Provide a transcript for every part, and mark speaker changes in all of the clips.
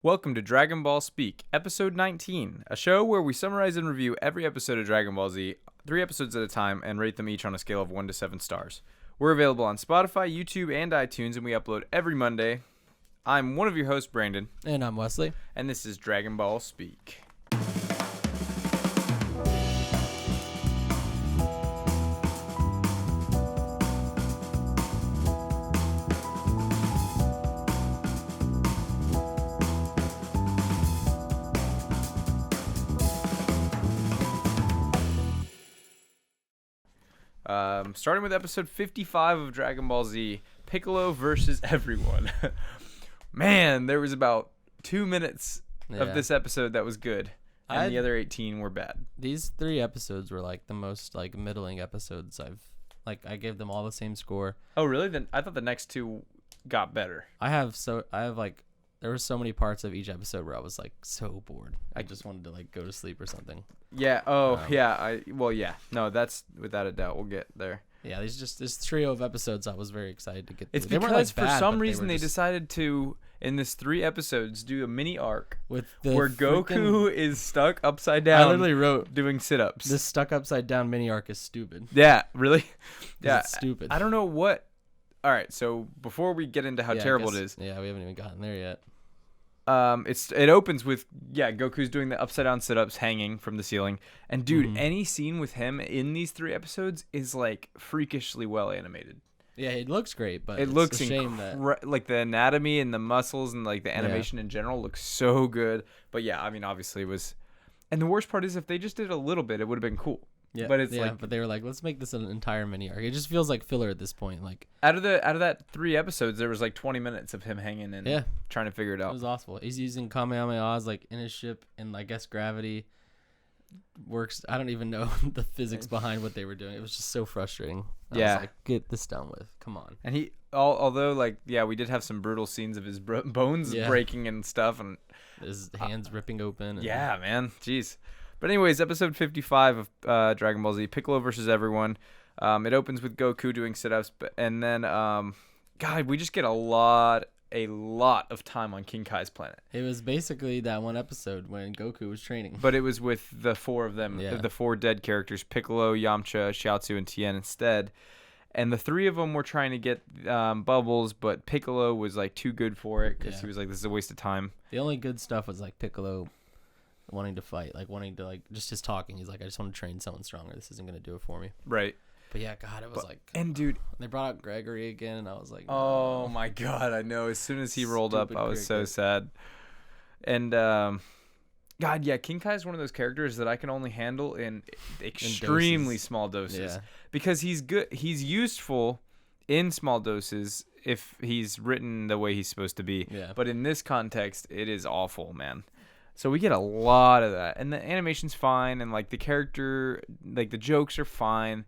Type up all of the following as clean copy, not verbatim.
Speaker 1: Welcome to Dragon Ball Speak, episode 19, a show where we summarize and review every episode of Dragon Ball Z, 3 episodes at a time, and rate them each on a scale of 1 to 7 stars. We're available on Spotify, YouTube, and iTunes, and we upload every Monday. I'm one of your hosts, Brandon.
Speaker 2: And I'm Wesley.
Speaker 1: And this is Dragon Ball Speak. Starting with episode 55 of Dragon Ball Z, Piccolo versus everyone. Man, there was about 2 minutes of this episode that was good, and the other 18 were bad.
Speaker 2: These 3 episodes were like the most like middling episodes I gave them all the same score.
Speaker 1: Oh, really? Then I thought the next 2 got better.
Speaker 2: There were so many parts of each episode where I was like so bored. I just wanted to like go to sleep or something.
Speaker 1: Yeah. No, that's without a doubt. We'll get there.
Speaker 2: Yeah, this trio of episodes I was very excited to get through.
Speaker 1: It's because for some reason they decided to, in this 3 episodes, do a mini arc where Goku is stuck upside down.
Speaker 2: I literally wrote
Speaker 1: doing sit-ups.
Speaker 2: This stuck upside down mini arc is stupid.
Speaker 1: Yeah, really? Yeah,
Speaker 2: it's stupid.
Speaker 1: I don't know what. All right, so before we get into how terrible it is.
Speaker 2: Yeah, we haven't even gotten there yet.
Speaker 1: It opens with Goku's doing the upside down sit-ups hanging from the ceiling, and dude, any scene with him in these 3 episodes is like freakishly well animated.
Speaker 2: Yeah, it looks great, but
Speaker 1: it looks a shame that like the anatomy and the muscles and like the animation in general looks so good. But yeah, I mean, obviously it was, and the worst part is if they just did a little bit, it would have been cool.
Speaker 2: Yeah,
Speaker 1: but
Speaker 2: but they were like, let's make this an entire mini arc. It just feels like filler at this point. Like
Speaker 1: out of that 3 episodes, there was like 20 minutes of him hanging and trying to figure it out.
Speaker 2: It was awful. He's using Kamehamehas like in his ship, and I guess gravity works. I don't even know the physics behind what they were doing. It was just so frustrating. I was like, get this done with. Come on.
Speaker 1: And although we did have some brutal scenes of his bones breaking and stuff, and
Speaker 2: his hands ripping open.
Speaker 1: And, man, jeez. But anyways, episode 55 of Dragon Ball Z, Piccolo versus everyone. It opens with Goku doing sit-ups, and then, we just get a lot of time on King Kai's planet.
Speaker 2: It was basically that one episode when Goku was training.
Speaker 1: But it was with the 4 of them, the 4 dead characters, Piccolo, Yamcha, Chiaotzu, and Tien instead. And the 3 of them were trying to get bubbles, but Piccolo was like too good for it because he was like, this is a waste of time.
Speaker 2: The only good stuff was like Piccolo wanting to fight, like wanting to like just his talking. He's like, I just want to train someone stronger. This isn't gonna do it for me.
Speaker 1: Right.
Speaker 2: But yeah, God, it was
Speaker 1: and dude,
Speaker 2: they brought out Gregory again, and I was like, no.
Speaker 1: Oh my God, I know. As soon as he rolled up, I was so sad. And King Kai is one of those characters that I can only handle in extremely small doses because he's good. He's useful in small doses if he's written the way he's supposed to be.
Speaker 2: Yeah.
Speaker 1: But in this context, it is awful, man. So we get a lot of that, and the animation's fine, and like the character, like the jokes are fine.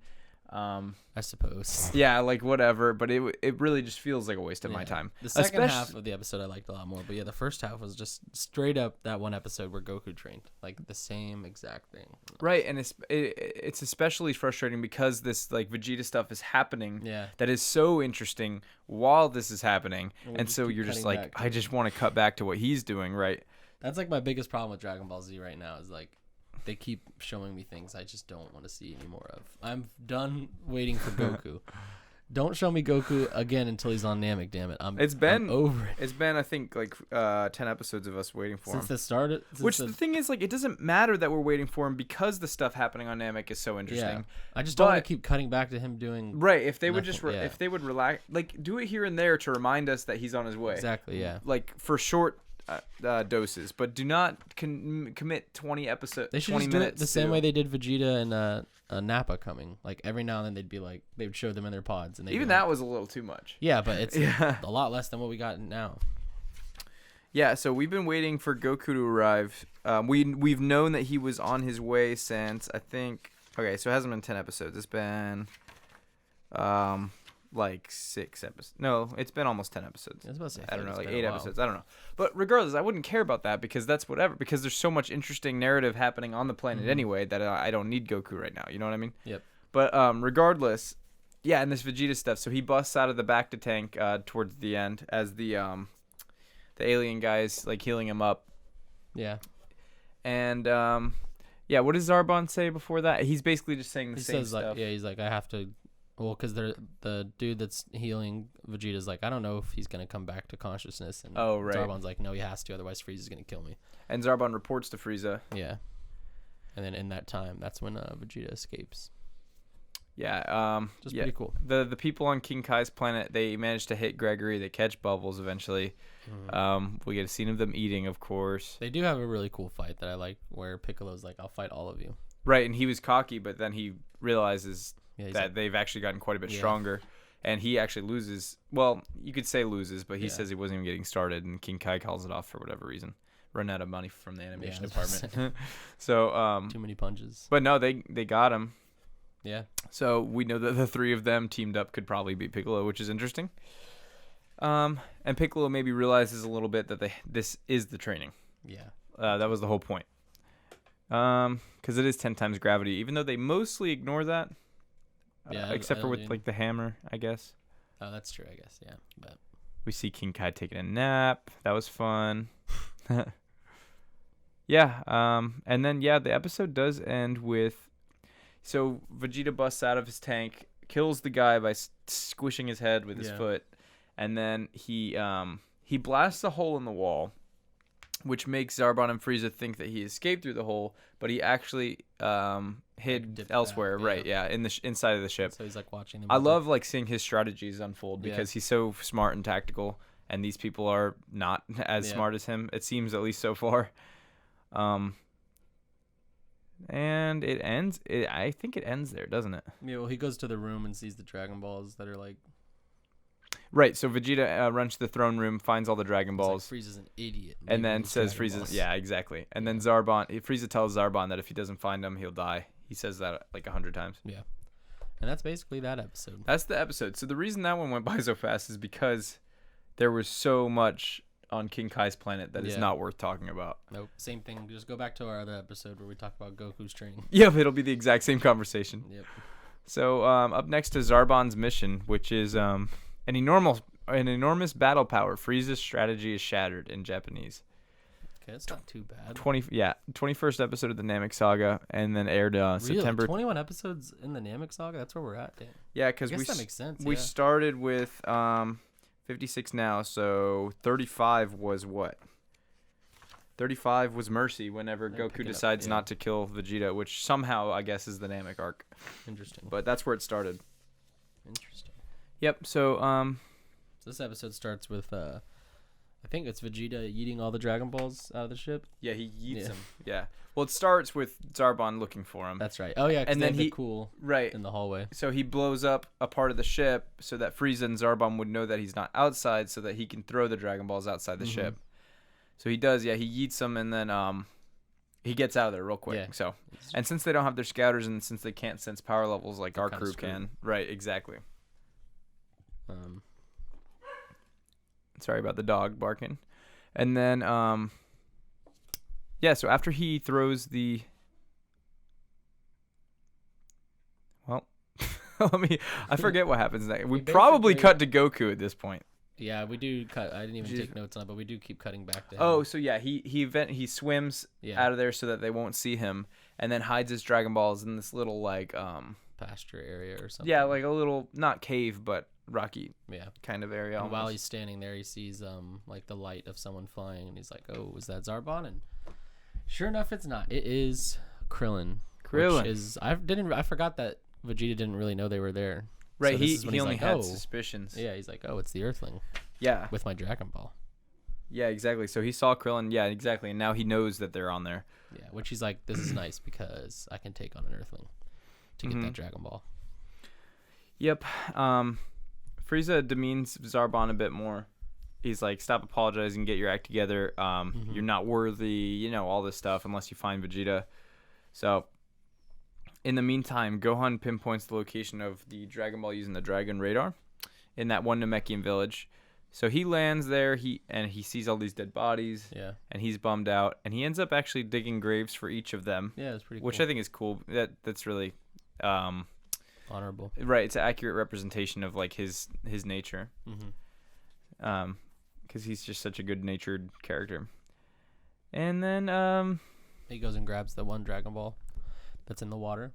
Speaker 2: I suppose.
Speaker 1: Yeah, like whatever, but it really just feels like a waste of my time.
Speaker 2: The second half of the episode I liked a lot more, but the first half was just straight up that one episode where Goku trained, like the same exact thing.
Speaker 1: Right, and it's especially frustrating because this like Vegeta stuff is happening.
Speaker 2: Yeah.
Speaker 1: That is so interesting while this is happening, and so you're just like, I just want to cut back to what he's doing, right?
Speaker 2: That's like my biggest problem with Dragon Ball Z right now is like they keep showing me things I just don't want to see any more of. I'm done waiting for Goku. Don't show me Goku again until he's on Namek, damn it. I'm over it.
Speaker 1: It's been, I think, like 10 episodes of us waiting for him.
Speaker 2: Since the start.
Speaker 1: The thing is, like, it doesn't matter that we're waiting for him because the stuff happening on Namek is so interesting.
Speaker 2: Yeah. I just don't want to keep cutting back to him doing.
Speaker 1: Right. If they would if they would relax, like, do it here and there to remind us that he's on his way.
Speaker 2: Exactly, yeah.
Speaker 1: Like, for short doses, but do not commit 20 episodes.
Speaker 2: They should
Speaker 1: 20
Speaker 2: just do
Speaker 1: minutes
Speaker 2: it the same way they did Vegeta and Nappa coming. Like every now and then they would show them in their pods, and
Speaker 1: even that was a little too much.
Speaker 2: Yeah, but it's a lot less than what we got now.
Speaker 1: Yeah, so we've been waiting for Goku to arrive. We've known that he was on his way since I think. Okay, so it hasn't been 10 episodes. It's been like 6 episodes. No, it's been almost 10 episodes.
Speaker 2: I was about to say,
Speaker 1: I don't know, like 8 episodes. I don't know. But regardless, I wouldn't care about that because that's whatever. Because there's so much interesting narrative happening on the planet anyway that I don't need Goku right now. You know what I mean?
Speaker 2: Yep.
Speaker 1: But regardless, and this Vegeta stuff. So he busts out of the Bacta tank towards the end as the the alien guys like healing him up.
Speaker 2: Yeah.
Speaker 1: And what does Zarbon say before that? He's basically just saying the same stuff.
Speaker 2: He's like, I have to. Well, because the dude that's healing Vegeta's like, I don't know if he's gonna come back to consciousness. And Zarbon's like, no, he has to, otherwise Frieza's gonna kill me.
Speaker 1: And Zarbon reports to Frieza.
Speaker 2: Yeah. And then in that time, that's when Vegeta escapes.
Speaker 1: Yeah.
Speaker 2: Just pretty cool.
Speaker 1: The people on King Kai's planet, they manage to hit Gregory. They catch Bubbles eventually. We get a scene of them eating, of course.
Speaker 2: They do have a really cool fight that I like, where Piccolo's like, I'll fight all of you.
Speaker 1: Right, and he was cocky, but then he realizes that
Speaker 2: like,
Speaker 1: they've actually gotten quite a bit stronger. And he actually loses. Well, you could say loses, but he says he wasn't even getting started, and King Kai calls it off for whatever reason. Run out of money from the animation department. So
Speaker 2: too many punches.
Speaker 1: But no, they got him.
Speaker 2: Yeah.
Speaker 1: So we know that the three of them teamed up could probably beat Piccolo, which is interesting. And Piccolo maybe realizes a little bit that this is the training.
Speaker 2: Yeah.
Speaker 1: That was the whole point. Because it is 10 times gravity, even though they mostly ignore that. Except for with like the hammer, I guess.
Speaker 2: Oh, that's true, I guess. Yeah. But
Speaker 1: we see King Kai taking a nap. That was fun. Yeah. And then the episode does end with. So Vegeta busts out of his tank, kills the guy by squishing his head with his foot, and then he blasts a hole in the wall, which makes Zarbon and Frieza think that he escaped through the hole, but he actually hid elsewhere. Back, right? Yeah, in the inside of the ship.
Speaker 2: So he's like watching him.
Speaker 1: I love like seeing his strategies unfold because he's so smart and tactical, and these people are not as smart as him. It seems, at least so far. And it ends. I think it ends there, doesn't it?
Speaker 2: Yeah. Well, he goes to the room and sees the Dragon Balls that are like.
Speaker 1: Right. So Vegeta runs to the throne room, finds all the Dragon Balls.
Speaker 2: Like, Frieza's an idiot.
Speaker 1: And then says Frieza's. Yeah, exactly. And then Frieza tells Zarbon that if he doesn't find him, he'll die. He says that like 100 times.
Speaker 2: Yeah. And that's basically that episode.
Speaker 1: That's the episode. So the reason that one went by so fast is because there was so much on King Kai's planet that is not worth talking about.
Speaker 2: Nope. Same thing. Just go back to our other episode where we talk about Goku's training.
Speaker 1: Yep, it'll be the exact same conversation.
Speaker 2: Yep.
Speaker 1: So up next is Zarbon's mission, which is an enormous battle power. Frieza's strategy is shattered in Japanese.
Speaker 2: Okay, that's not too bad.
Speaker 1: 21st episode of the Namek Saga, and then aired September.
Speaker 2: 21 episodes in the Namek Saga. That's where we're at. Damn.
Speaker 1: Yeah, because
Speaker 2: that makes sense.
Speaker 1: We started with 56 now, so 35 was what? 35 was Mercy whenever Goku decides not to kill Vegeta, which somehow I guess is the Namek arc.
Speaker 2: Interesting.
Speaker 1: But that's where it started.
Speaker 2: Interesting.
Speaker 1: Yep. So
Speaker 2: this episode starts with I think it's Vegeta eating all the Dragon Balls out of the ship.
Speaker 1: Yeah, he eats them. Yeah. Well, it starts with Zarbon looking for him.
Speaker 2: That's right. Oh yeah,
Speaker 1: and then
Speaker 2: in the hallway.
Speaker 1: So he blows up a part of the ship so that Frieza and Zarbon would know that he's not outside, so that he can throw the Dragon Balls outside the ship. So he does. Yeah, he eats them, and then he gets out of there real quick. Yeah. So, and since they don't have their scouters, and since they can't sense power levels like our crew can, right? Exactly. Sorry about the dog barking. And then so after he throws the I forget what happens next. We probably cut to Goku at this point.
Speaker 2: Yeah, we do cut. I didn't even take notes on it, but we do keep cutting back to him.
Speaker 1: Oh, so yeah, he swims out of there so that they won't see him, and then hides his Dragon Balls in this little like
Speaker 2: pasture area or something.
Speaker 1: Yeah, like a little not cave but rocky kind of area.
Speaker 2: And while he's standing there, he sees like the light of someone flying, and he's like, "Oh, is that Zarbon?" And sure enough, it's not. It is Krillin. Which is I forgot that Vegeta didn't really know they were there.
Speaker 1: Right, so he only had suspicions.
Speaker 2: Yeah, he's like, "Oh, it's the Earthling."
Speaker 1: Yeah,
Speaker 2: with my Dragon Ball.
Speaker 1: Yeah, exactly. So he saw Krillin. Yeah, exactly. And now he knows that they're on there.
Speaker 2: Yeah, which he's like, "This is nice because I can take on an Earthling to get that Dragon Ball."
Speaker 1: Yep. Frieza demeans Zarbon a bit more. He's like, "Stop apologizing, get your act together. You're not worthy, all this stuff unless you find Vegeta." So, in the meantime, Gohan pinpoints the location of the Dragon Ball using the Dragon Radar in that one Namekian village. So he lands there, he sees all these dead bodies, and he's bummed out, and he ends up actually digging graves for each of them.
Speaker 2: Yeah, it's pretty cool.
Speaker 1: Which I think is cool. That's really
Speaker 2: honorable.
Speaker 1: Right, it's an accurate representation of like his nature. because he's just such a good-natured character. And then
Speaker 2: he goes and grabs the one Dragon Ball that's in the water.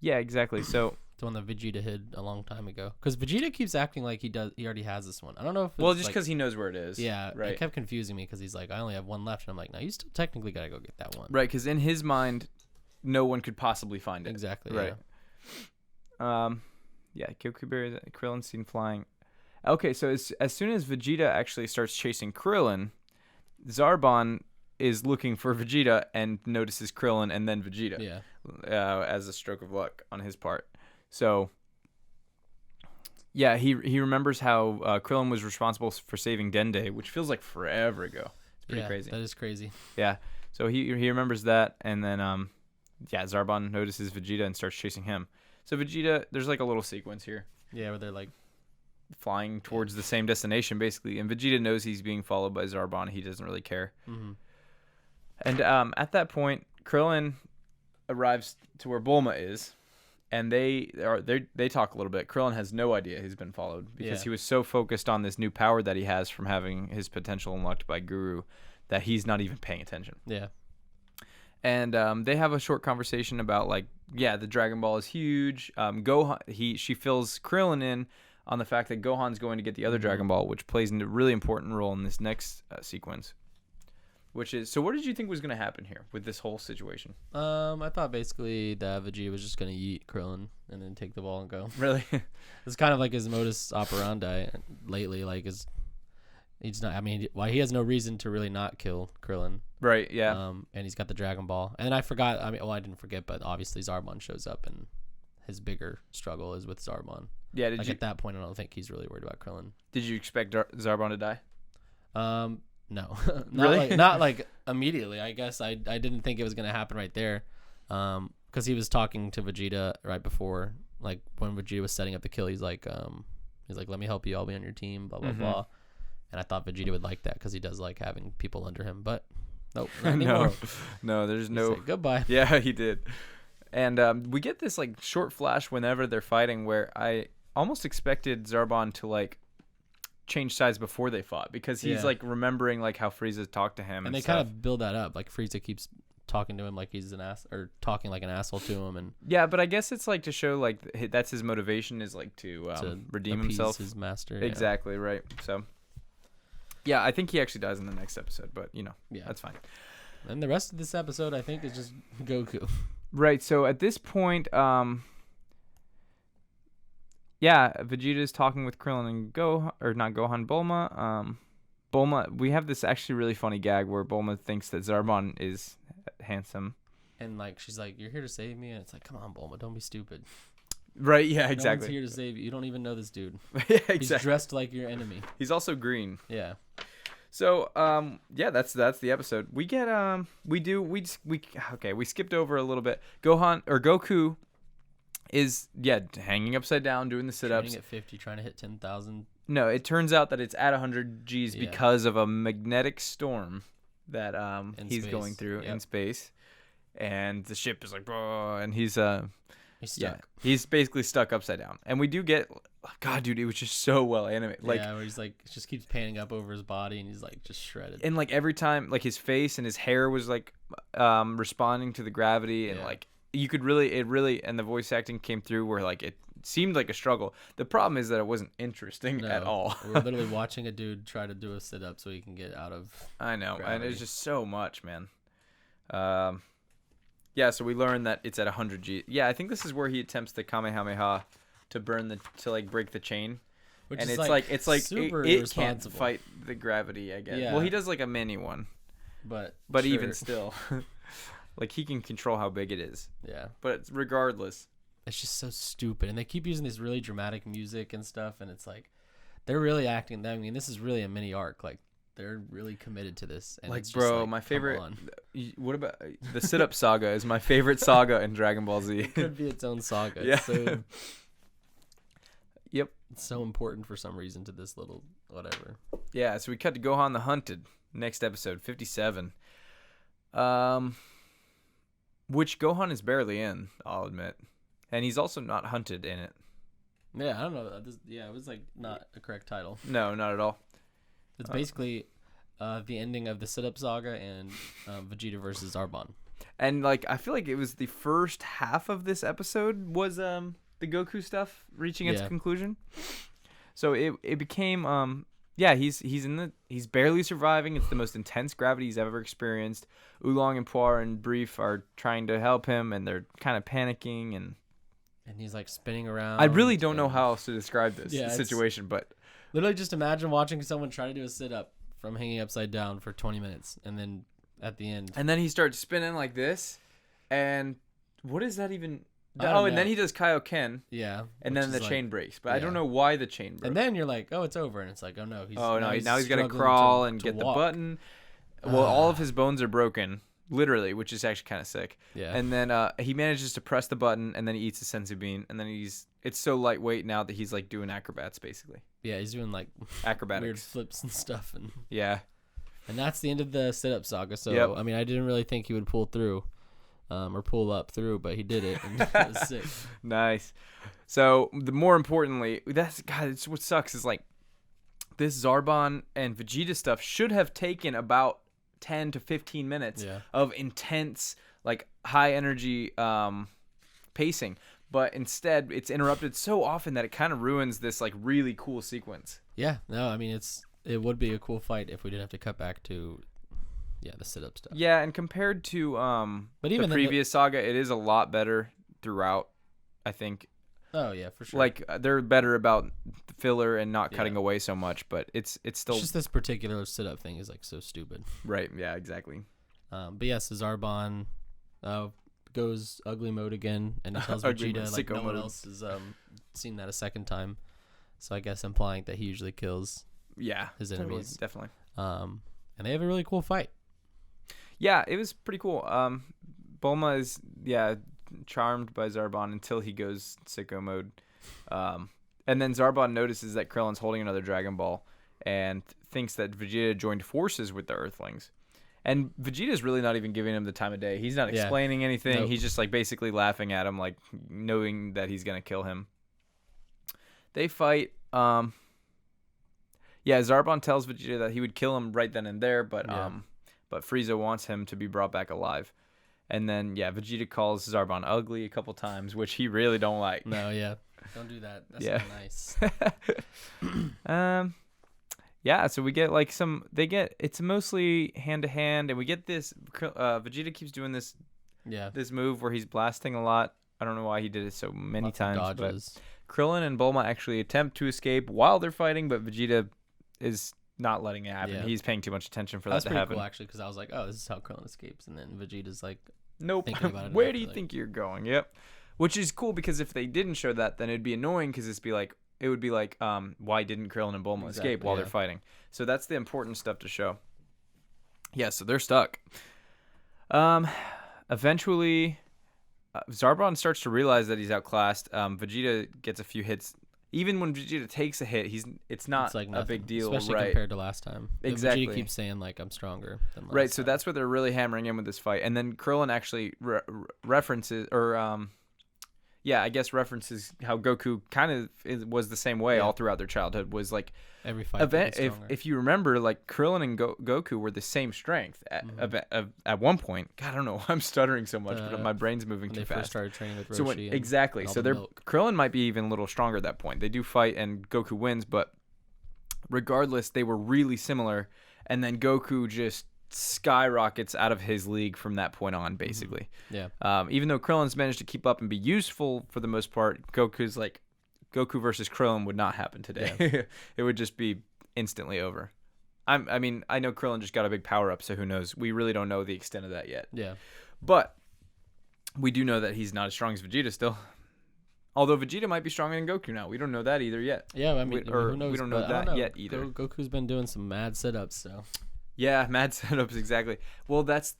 Speaker 1: Yeah, exactly. So
Speaker 2: the one that Vegeta hid a long time ago. Because Vegeta keeps acting like he already has this one. I don't know if it's
Speaker 1: just
Speaker 2: like,
Speaker 1: because he knows where it is.
Speaker 2: Yeah,
Speaker 1: right.
Speaker 2: It kept confusing me because he's like, I only have one left, and I'm like, no, you still technically gotta go get that one.
Speaker 1: Right, because in his mind, no one could possibly find it.
Speaker 2: Exactly.
Speaker 1: Right. Yeah. Goku buries Krillin seen flying. Okay, so as soon as Vegeta actually starts chasing Krillin, Zarbon is looking for Vegeta and notices Krillin and then Vegeta.
Speaker 2: Yeah.
Speaker 1: As a stroke of luck on his part. So, yeah, he remembers how Krillin was responsible for saving Dende, which feels like forever ago. It's pretty crazy.
Speaker 2: That is crazy.
Speaker 1: Yeah. So he remembers that, and then Zarbon notices Vegeta and starts chasing him. So Vegeta, there's like a little sequence here.
Speaker 2: Yeah, where they're like
Speaker 1: flying towards the same destination, basically. And Vegeta knows he's being followed by Zarbon. He doesn't really care.
Speaker 2: Mm-hmm.
Speaker 1: And at that point, Krillin arrives to where Bulma is, and they talk a little bit. Krillin has no idea he's been followed because he was so focused on this new power that he has from having his potential unlocked by Guru that he's not even paying attention.
Speaker 2: Yeah.
Speaker 1: And they have a short conversation about the Dragon Ball is huge. Gohan, she fills Krillin in on the fact that Gohan's going to get the other Dragon Ball, which plays a really important role in this next sequence. Which is, so what did you think was going to happen here with this whole situation?
Speaker 2: I thought basically that Vegeta was just going to yeet Krillin and then take the ball and go.
Speaker 1: Really?
Speaker 2: It's kind of like his modus operandi lately. Like, he's not, I mean, he has no reason to really not kill Krillin.
Speaker 1: Right, yeah.
Speaker 2: And he's got the Dragon Ball. And I forgot, I didn't forget, but obviously Zarbon shows up and his bigger struggle is with Zarbon.
Speaker 1: Yeah,
Speaker 2: at that point, I don't think he's really worried about Krillin.
Speaker 1: Did you expect Zarbon to die?
Speaker 2: No,
Speaker 1: Really?
Speaker 2: not like immediately. I guess I didn't think it was gonna happen right there, because he was talking to Vegeta right before, like when Vegeta was setting up the kill. He's like, let me help you. I'll be on your team. Blah blah blah. And I thought Vegeta would like that because he does like having people under him. But nope, not anymore.
Speaker 1: no, there's no
Speaker 2: goodbye.
Speaker 1: Yeah, he did. And we get this like short flash whenever they're fighting where I almost expected Zarbon to like change sides before they fought because he's like remembering like how Frieza talked to him and
Speaker 2: they
Speaker 1: stuff.
Speaker 2: kind of build that up. Like Frieza keeps talking to him like he's an ass, or talking like an asshole to him, and
Speaker 1: yeah, but I guess it's like to show like that's his motivation is like to redeem himself,
Speaker 2: his master.
Speaker 1: Exactly, right. So yeah, I think he actually dies in the next episode, but that's fine.
Speaker 2: And the rest of this episode I think is just Goku. Right.
Speaker 1: So at this point, Vegeta's talking with Krillin and Bulma. Bulma, we have this actually really funny gag where Bulma thinks that Zarbon is handsome.
Speaker 2: And like she's like, "You're here to save me," and it's like, "Come on, Bulma, don't be stupid."
Speaker 1: Right? Yeah, exactly.
Speaker 2: No one's here to save you. You don't even know this dude.
Speaker 1: Yeah, exactly.
Speaker 2: He's dressed like your enemy.
Speaker 1: He's also green.
Speaker 2: Yeah.
Speaker 1: So that's the episode. We get we skipped over a little bit. Goku is hanging upside down doing the sit-ups.
Speaker 2: Training at 50, trying to hit 10,000.
Speaker 1: No, it turns out that it's at 100 Gs because of a magnetic storm that he's going through in space, and the ship is like, and he's stuck. He's basically stuck upside down. And we do get, God, dude, it was just so well animated. Like,
Speaker 2: where he's like, just keeps panning up over his body, and he's like just shredded.
Speaker 1: And like every time, like his face and his hair was like responding to the gravity, and like you could really, and the voice acting came through where like it seemed like a struggle. The problem is that it wasn't interesting at all.
Speaker 2: We're literally watching a dude try to do a sit up so he can get out of.
Speaker 1: I know,
Speaker 2: gravity.
Speaker 1: And it's just so much, man. So we learned that it's at 100 G. Yeah, I think this is where he attempts the Kamehameha to break the chain.
Speaker 2: Which
Speaker 1: and
Speaker 2: is
Speaker 1: it's like
Speaker 2: super
Speaker 1: it can't fight the gravity, I guess.
Speaker 2: Yeah.
Speaker 1: Well, he does like a mini one. But
Speaker 2: sure.
Speaker 1: Even still, like he can control how big it is.
Speaker 2: Yeah.
Speaker 1: But regardless,
Speaker 2: it's just so stupid, and they keep using this really dramatic music and stuff, and it's like they're really acting. I mean, this is really a mini arc. Like they're really committed to this. And
Speaker 1: like,
Speaker 2: it's
Speaker 1: bro,
Speaker 2: just like,
Speaker 1: my favorite. What about the sit-up saga? Is my favorite saga in Dragon Ball Z.
Speaker 2: It could be its own saga.
Speaker 1: Yeah.
Speaker 2: Yep. It's so important for some reason to this little whatever.
Speaker 1: Yeah. So we cut to Gohan the Hunted. Next episode, 57. Which Gohan is barely in, I'll admit. And he's also not hunted in it.
Speaker 2: Yeah, I don't know. It was like not a correct title.
Speaker 1: No, not at all.
Speaker 2: It's basically the ending of the sit-up saga and Vegeta versus Zarbon.
Speaker 1: And like I feel like it was the first half of this episode was the Goku stuff reaching its conclusion. So it became he's barely surviving. It's the most intense gravity he's ever experienced. Oolong and Puar and Brief are trying to help him, and they're kind of panicking, and
Speaker 2: he's like spinning around.
Speaker 1: I really don't know how else to describe this situation, but
Speaker 2: literally just imagine watching someone try to do a sit-up from hanging upside down for 20 minutes, and then at the end,
Speaker 1: and then he starts spinning like this, and what is that even?
Speaker 2: And
Speaker 1: then he does Kaioken.
Speaker 2: Yeah.
Speaker 1: And then the chain breaks. But I don't know why the chain broke.
Speaker 2: And then you're like, oh, it's over. And it's like, oh, no.
Speaker 1: Now he's going to crawl and get the button. Well, all of his bones are broken, literally, which is actually kind of sick.
Speaker 2: Yeah.
Speaker 1: And then he manages to press the button, and then he eats a senzu bean. And then it's so lightweight now that he's like doing acrobats, basically.
Speaker 2: Yeah, he's doing like
Speaker 1: acrobatics.
Speaker 2: Weird flips and stuff. And
Speaker 1: yeah.
Speaker 2: And that's the end of the sit-up saga. So, I mean, I didn't really think he would pull through. Or pull up through, but he did it, and it was sick.
Speaker 1: Nice. So, more importantly, it's what sucks is like this Zarbon and Vegeta stuff should have taken about 10 to 15 minutes of intense, like high energy pacing, but instead it's interrupted so often that it kind of ruins this like really cool sequence.
Speaker 2: Yeah, no, I mean it would be a cool fight if we didn't have to cut back to. Yeah, the sit-up stuff.
Speaker 1: Yeah, and compared to but even the previous saga, it is a lot better throughout, I think.
Speaker 2: Oh, yeah, for sure.
Speaker 1: Like, they're better about the filler and not cutting away so much, but it's still...
Speaker 2: It's just this particular sit-up thing is, like, so stupid.
Speaker 1: Right, yeah, exactly.
Speaker 2: But, yes, Zarbon goes ugly mode again, and he tells Vegeta, like, no one else has seen that a second time. So I guess implying that he usually kills his enemies.
Speaker 1: Definitely.
Speaker 2: And they have a really cool fight.
Speaker 1: Yeah, it was pretty cool. Bulma is, charmed by Zarbon until he goes sicko mode. And then Zarbon notices that Krillin's holding another Dragon Ball and thinks that Vegeta joined forces with the Earthlings. And Vegeta's really not even giving him the time of day. He's not explaining anything. Nope. He's just like basically laughing at him, like knowing that he's going to kill him. They fight. Zarbon tells Vegeta that he would kill him right then and there, but Frieza wants him to be brought back alive. And then, Vegeta calls Zarbon ugly a couple times, which he really don't like.
Speaker 2: No, don't do that. That's not nice.
Speaker 1: So we get like it's mostly hand to hand, and we get this, Vegeta keeps doing this move where he's blasting a lot. I don't know why he did it so many times,
Speaker 2: dodges.
Speaker 1: But Krillin and Bulma actually attempt to escape while they're fighting, but Vegeta is not letting it happen. He's paying too much attention for that to happen.
Speaker 2: That's pretty cool, actually, because I was like, oh, this is how Krillin escapes. And then Vegeta's like,
Speaker 1: nope. Where do you think you're going? Yep. Which is cool, because if they didn't show that, then it'd be annoying, because it would be like, why didn't Krillin and Bulma escape while they're fighting? So that's the important stuff to show. Yeah, so they're stuck. Eventually, Zarbon starts to realize that he's outclassed. Vegeta gets a few hits. Even when Vegeta takes a hit, it's not like a big deal,
Speaker 2: especially compared to last time.
Speaker 1: Exactly.
Speaker 2: Vegeta keeps saying like, I'm stronger than last
Speaker 1: time.
Speaker 2: So
Speaker 1: that's what they're really hammering in with this fight. And then Krillin actually references how Goku kind of was the same way all throughout their childhood. Was like
Speaker 2: every fight.
Speaker 1: If you remember, like Krillin and Goku were the same strength at one point. God, I don't know. I'm stuttering so much, but my brain's moving too fast.
Speaker 2: First started training with Roshi.
Speaker 1: So Krillin might be even a little stronger at that point. They do fight and Goku wins, but regardless, they were really similar. And then Goku just skyrockets out of his league from that point on, basically. Even though Krillin's managed to keep up and be useful for the most part, Goku versus Krillin would not happen today. It would just be instantly over. I know Krillin just got a big power up, so who knows? We really don't know the extent of that yet. But we do know that he's not as strong as Vegeta still. Although Vegeta might be stronger than Goku now. We don't know that either yet.
Speaker 2: Who knows?
Speaker 1: We don't know that yet either.
Speaker 2: Goku's been doing some mad sit-ups, so...
Speaker 1: Yeah, mad setups, exactly. Well, that's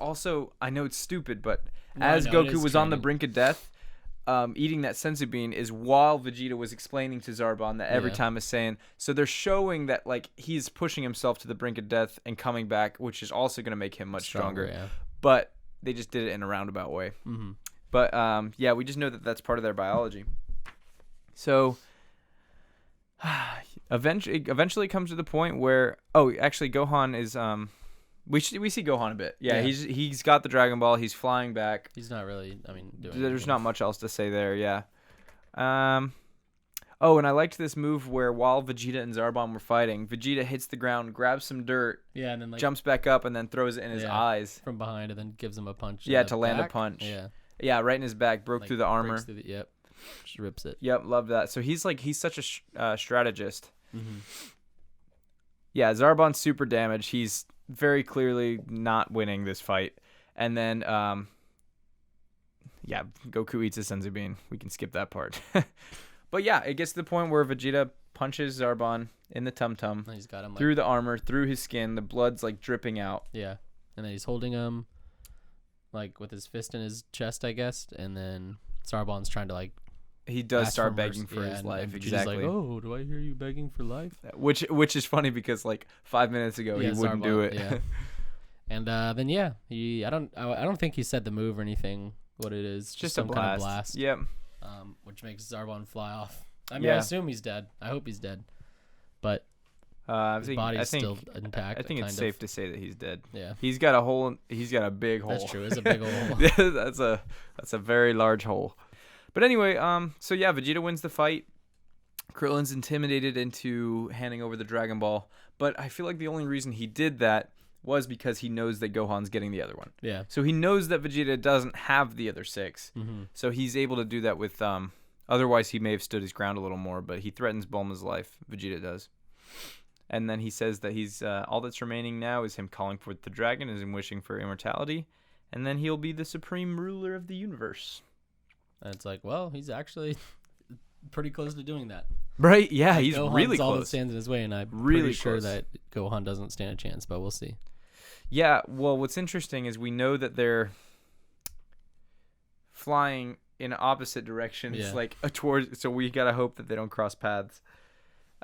Speaker 1: also, I know it's stupid, but Goku was on the brink of death, eating that senzu bean is while Vegeta was explaining to Zarbon that every time is saying, so they're showing that like he's pushing himself to the brink of death and coming back, which is also going to make him much stronger. But they just did it in a roundabout way. Mm-hmm. But we just know that that's part of their biology. So Eventually comes to the point where actually Gohan is we see Gohan a bit. Yeah, he's got the Dragon Ball. He's flying back.
Speaker 2: He's not really. I mean,
Speaker 1: there's
Speaker 2: anything.
Speaker 1: not much else to say there. Yeah. Oh, and I liked this move where while Vegeta and Zarbon were fighting, Vegeta hits the ground, grabs some dirt,
Speaker 2: and then
Speaker 1: jumps back up, and then throws it in his eyes
Speaker 2: from behind, and then gives him a punch.
Speaker 1: Yeah, to land
Speaker 2: back.
Speaker 1: a punch.
Speaker 2: Yeah,
Speaker 1: right in his back, broke through the armor.
Speaker 2: Yep, just rips it.
Speaker 1: Yep, love that. So he's such a strategist.
Speaker 2: Mm-hmm.
Speaker 1: Yeah, Zarbon's super damaged. He's very clearly not winning this fight, and then Goku eats a senzu bean. We can skip that part. But yeah, it gets to the point where Vegeta punches Zarbon in the tum-tum.
Speaker 2: He's got him
Speaker 1: through the armor, through his skin. The blood's dripping out.
Speaker 2: Yeah, and then he's holding him with his fist in his chest, I guess. And then Zarbon's trying to
Speaker 1: he does start begging for his life.
Speaker 2: And
Speaker 1: exactly.
Speaker 2: Oh, do I hear you begging for life?
Speaker 1: Which is funny because 5 minutes ago he wouldn't do it.
Speaker 2: Yeah. And then I don't think he said the move or anything. What it is,
Speaker 1: just
Speaker 2: some
Speaker 1: a blast.
Speaker 2: kind of blast.
Speaker 1: Yep.
Speaker 2: Which makes Zarbon fly off. I mean, I assume he's dead. I hope he's dead. But his body's still intact.
Speaker 1: I think it's safe to say that he's dead.
Speaker 2: Yeah.
Speaker 1: He's got a hole. He's got a big hole.
Speaker 2: That's true. It's a big hole.
Speaker 1: That's a very large hole. But anyway, so yeah, Vegeta wins the fight. Krillin's intimidated into handing over the Dragon Ball, but I feel like the only reason he did that was because he knows that Gohan's getting the other one.
Speaker 2: Yeah.
Speaker 1: So he knows that Vegeta doesn't have the other 6.
Speaker 2: Mm-hmm.
Speaker 1: So he's able to do that with otherwise he may have stood his ground a little more, but he threatens Bulma's life. Vegeta does. And then he says that he's all that's remaining now is him calling forth the dragon and him wishing for immortality, and then he'll be the supreme ruler of the universe.
Speaker 2: And it's he's actually pretty close to doing that.
Speaker 1: Right? Yeah, he's
Speaker 2: Gohan's
Speaker 1: really
Speaker 2: all
Speaker 1: close.
Speaker 2: that stands in his way, and I'm
Speaker 1: really
Speaker 2: pretty sure
Speaker 1: close.
Speaker 2: that Gohan doesn't stand a chance, but we'll see.
Speaker 1: Yeah, well, what's interesting is we know that they're flying in opposite directions, towards. So we gotta hope that they don't cross paths.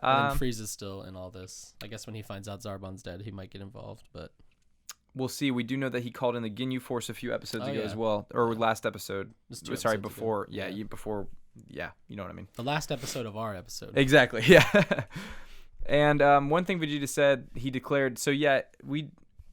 Speaker 2: And then Frieza's still in all this. I guess when he finds out Zarbon's dead, he might get involved, but
Speaker 1: we'll see. We do know that he called in the Ginyu Force a few episodes ago as well, or last episode. Sorry, before.
Speaker 2: Yeah,
Speaker 1: before. Yeah, you know what I mean.
Speaker 2: The last episode of our episode.
Speaker 1: Exactly. Yeah. And one thing Vegeta said, he declared. So yeah,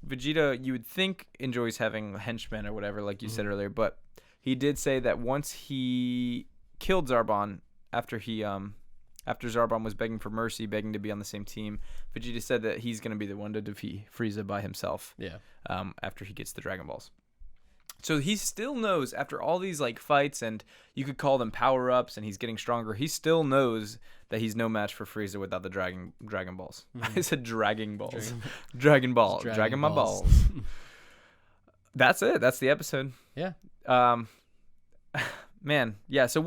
Speaker 1: Vegeta, you would think enjoys having henchmen or whatever, like you said earlier, but he did say that once he killed Zarbon after Zarbon was begging for mercy, begging to be on the same team, Vegeta said that he's going to be the one to defeat Frieza by himself.
Speaker 2: Yeah.
Speaker 1: After he gets the Dragon Balls. So he still knows after all these fights, and you could call them power-ups, and he's getting stronger, he still knows that he's no match for Frieza without the Dragon Balls. I said Dragon Balls. Dragon Ball. Dragon my balls. That's it. That's the episode.
Speaker 2: Yeah.
Speaker 1: Man, yeah. So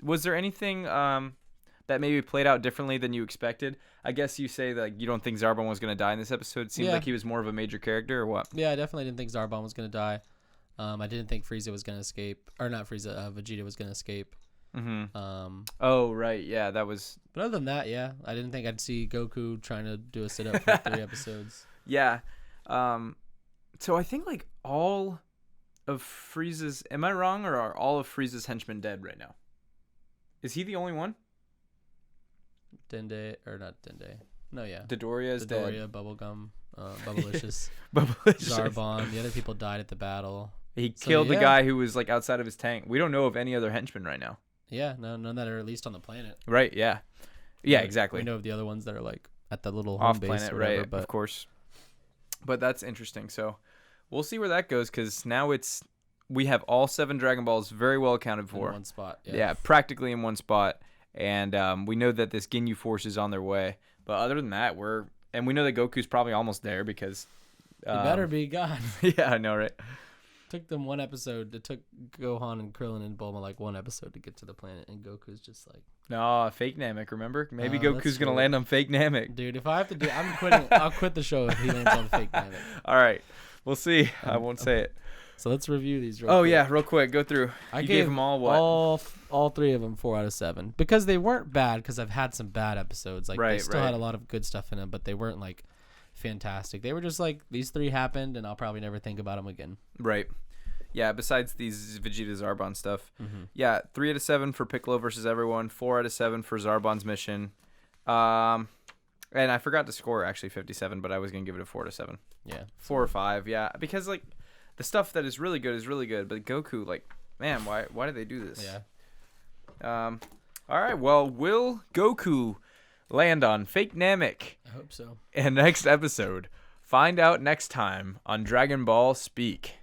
Speaker 1: was there anything that maybe played out differently than you expected? I guess you say that you don't think Zarbon was going to die in this episode. It seemed like he was more of a major character, or what?
Speaker 2: Yeah, I definitely didn't think Zarbon was going to die. I didn't think Frieza was going to escape, or not Frieza. Vegeta was going to escape.
Speaker 1: Mm-hmm. Oh right, yeah, that was.
Speaker 2: But other than that, yeah, I didn't think I'd see Goku trying to do a sit up for 3 episodes.
Speaker 1: Yeah, so I think all of Frieza's. Am I wrong, or are all of Frieza's henchmen dead right now? Is he the only one?
Speaker 2: Dende, or not Dende? No, yeah.
Speaker 1: Dodoria is dead.
Speaker 2: Dodoria, Bubblegum, Bubblicious,
Speaker 1: Bubblicious.
Speaker 2: Zarbon. The other people died at the battle.
Speaker 1: He killed the guy who was outside of his tank. We don't know of any other henchmen right now.
Speaker 2: Yeah, none that are at least on the planet.
Speaker 1: Right, yeah. Yeah, exactly.
Speaker 2: We know of the other ones that are at the little
Speaker 1: off
Speaker 2: home base
Speaker 1: planet,
Speaker 2: or whatever,
Speaker 1: right?
Speaker 2: but
Speaker 1: Of course. But that's interesting. So we'll see where that goes, because now we have all 7 Dragon Balls very well accounted for.
Speaker 2: In one spot.
Speaker 1: Yeah, practically in one spot. And we know that this Ginyu Force is on their way. But other than that, we know that Goku's probably almost there, because
Speaker 2: he better be. God.
Speaker 1: Yeah, I know, right?
Speaker 2: Took them one episode. It took Gohan and Krillin and Bulma one episode to get to the planet, and Goku's just
Speaker 1: no, fake Namek. Remember? Maybe Goku's gonna land on fake Namek.
Speaker 2: Dude, if I have to I'm quitting. I'll quit the show if he lands on fake Namek.
Speaker 1: All right, we'll see. I won't say it.
Speaker 2: So let's review these.
Speaker 1: Yeah, real quick. Go through.
Speaker 2: I
Speaker 1: gave them all what?
Speaker 2: All 3 of them 4 out of 7, because they weren't bad. Because I've had some bad episodes. They still had a lot of good stuff in them, but they weren't fantastic. They were just these 3 happened, and I'll probably never think about them again.
Speaker 1: Right. Yeah, besides these Vegeta Zarbon stuff.
Speaker 2: Mm-hmm.
Speaker 1: Yeah, 3 out of 7 for Piccolo versus everyone. 4 out of 7 for Zarbon's mission. And I forgot to score actually 57, but I was gonna give it a 4 to 7.
Speaker 2: Yeah.
Speaker 1: 4 or 5, yeah. Because like the stuff that is really good, but Goku, like, man, why did they do this?
Speaker 2: Yeah.
Speaker 1: All right. Well, will Goku land on fake Namek?
Speaker 2: I hope so.
Speaker 1: In next episode. Find out next time on Dragon Ball Speak.